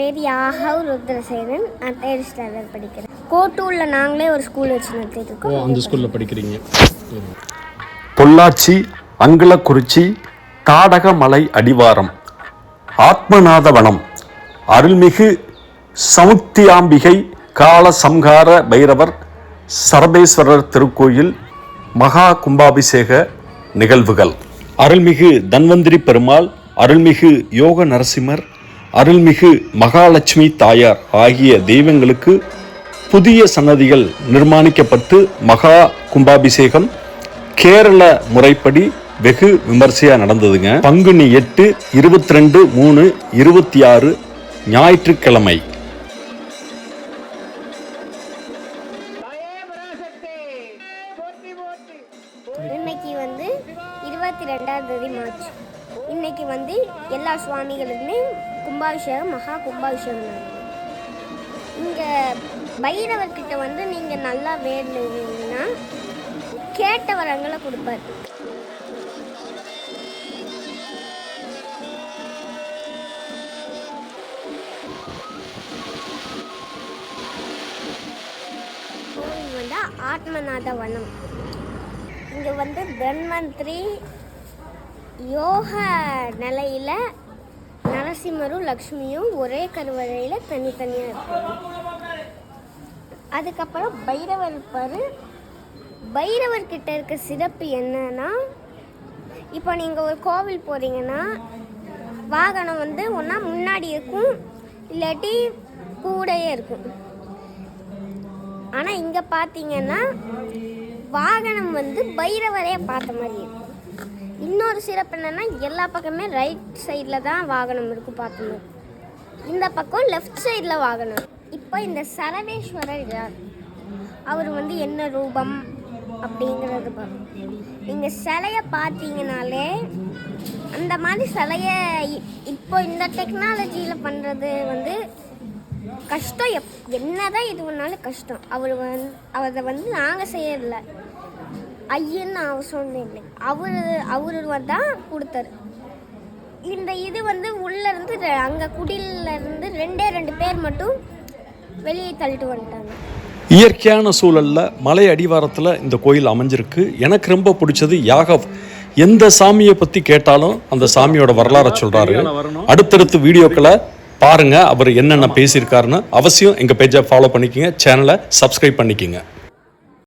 பேர் யாகவ் ருத்ரசேனன். நான் 3rd standard படிக்கிறேன். கோட்டூரில் நாங்களே ஒரு ஸ்கூல் வச்சு நடத்திட்டு இருக்கோம். அந்த ஸ்கூலில் படிக்கிறீங்க. பொள்ளாச்சி அங்குளக்குறிச்சி தாடகமலை அடிவாரம் ஆத்மநாதவனம் அருள்மிகு சமுத்தியாம்பிகை கால சம்ஹார பைரவர் சரபேஸ்வரர் திருக்கோயில் மகா கும்பாபிஷேக நிகழ்வுகள். அருள்மிகு தன்வந்திரி பெருமாள், அருள்மிகு யோக நரசிம்மர், அருள்மிகு மகாலட்சுமி தாயார் ஆகிய தெய்வங்களுக்கு புதிய சன்னதிகள் நிர்மாணிக்கப்பட்டு மகா கும்பாபிஷேகம் கேரள முறைப்படி வெகு விமர்சையா நடந்ததுங்க. பங்குனி 8, 22, 3, 26 ஞாயிற்றுக்கிழமை. இன்னைக்கு 22 மார்ச். இன்னைக்கு எல்லா சுவாமிகளுக்குமே கும்பாபிஷேகம், மகா கும்பாபிஷேகம் நடக்கும். இங்கே பைரவர்கிட்ட நீங்கள் நல்லா வேணுங்கன்னா கேட்ட வரங்களை கொடுப்பார். கோவில் ஆத்மநாத வனம். இங்கே தன்வந்திரி யோக நிலையில் நரசிம்மரும் லக்ஷ்மியும் ஒரே கருவறையில் தனித்தனியாக இருப்பாங்க. அதுக்கப்புறம் பைரவர் இருப்பார். பைரவர்கிட்ட இருக்க சிறப்பு என்னன்னா, இப்போ நீங்கள் ஒரு கோவில் போகிறீங்கன்னா வாகனம் ஒன்றா முன்னாடி இருக்கும், இல்லாட்டி கூடையே இருக்கும். ஆனால் இங்கே பார்த்தீங்கன்னா வாகனம் பைரவரையே பார்த்த மாதிரி இருக்கும். இன்னொரு சிறப்பு என்னென்னா, எல்லா பக்கமே ரைட் சைடில் தான் வாகனம் இருக்கும் பார்க்கணும். இந்த பக்கம் லெஃப்ட் சைடில் வாகனம். இப்போ இந்த சரவேஸ்வரர் யார், அவர் என்ன ரூபம் அப்படிங்கிறது பார்க்கணும். நீங்கள் சிலையை பார்த்தீங்கனாலே அந்த மாதிரி சிலையை இப்போ இந்த டெக்னாலஜியில் பண்ணுறது கஷ்டம். என்னதான் இது பண்ணாலும் கஷ்டம். அதை நாங்கள் செய்யலை, ஐயன்னு அவசரம் இல்லை, அவரு தான் கொடுத்தாரு. இந்த இது உள்ளேருந்து அங்கே குடியிலேருந்து 2 பேர் மட்டும் வெளியே தள்ளிட்டு வந்துட்டாங்க. இயற்கையான சூழல்ல மலை அடிவாரத்தில் இந்த கோயில் அமைஞ்சிருக்கு. எனக்கு ரொம்ப பிடிச்சது யாகவ். எந்த சாமியை பற்றி கேட்டாலும் அந்த சாமியோட வரலாறை சொல்கிறாரு. அடுத்தடுத்து வீடியோக்களை பாருங்கள், அவர் என்னென்ன பேசியிருக்காருன்னு. அவசியம் எங்கள் பேஜை ஃபாலோ பண்ணிக்கோங்க, சேனலை சப்ஸ்கிரைப் பண்ணிக்கோங்க.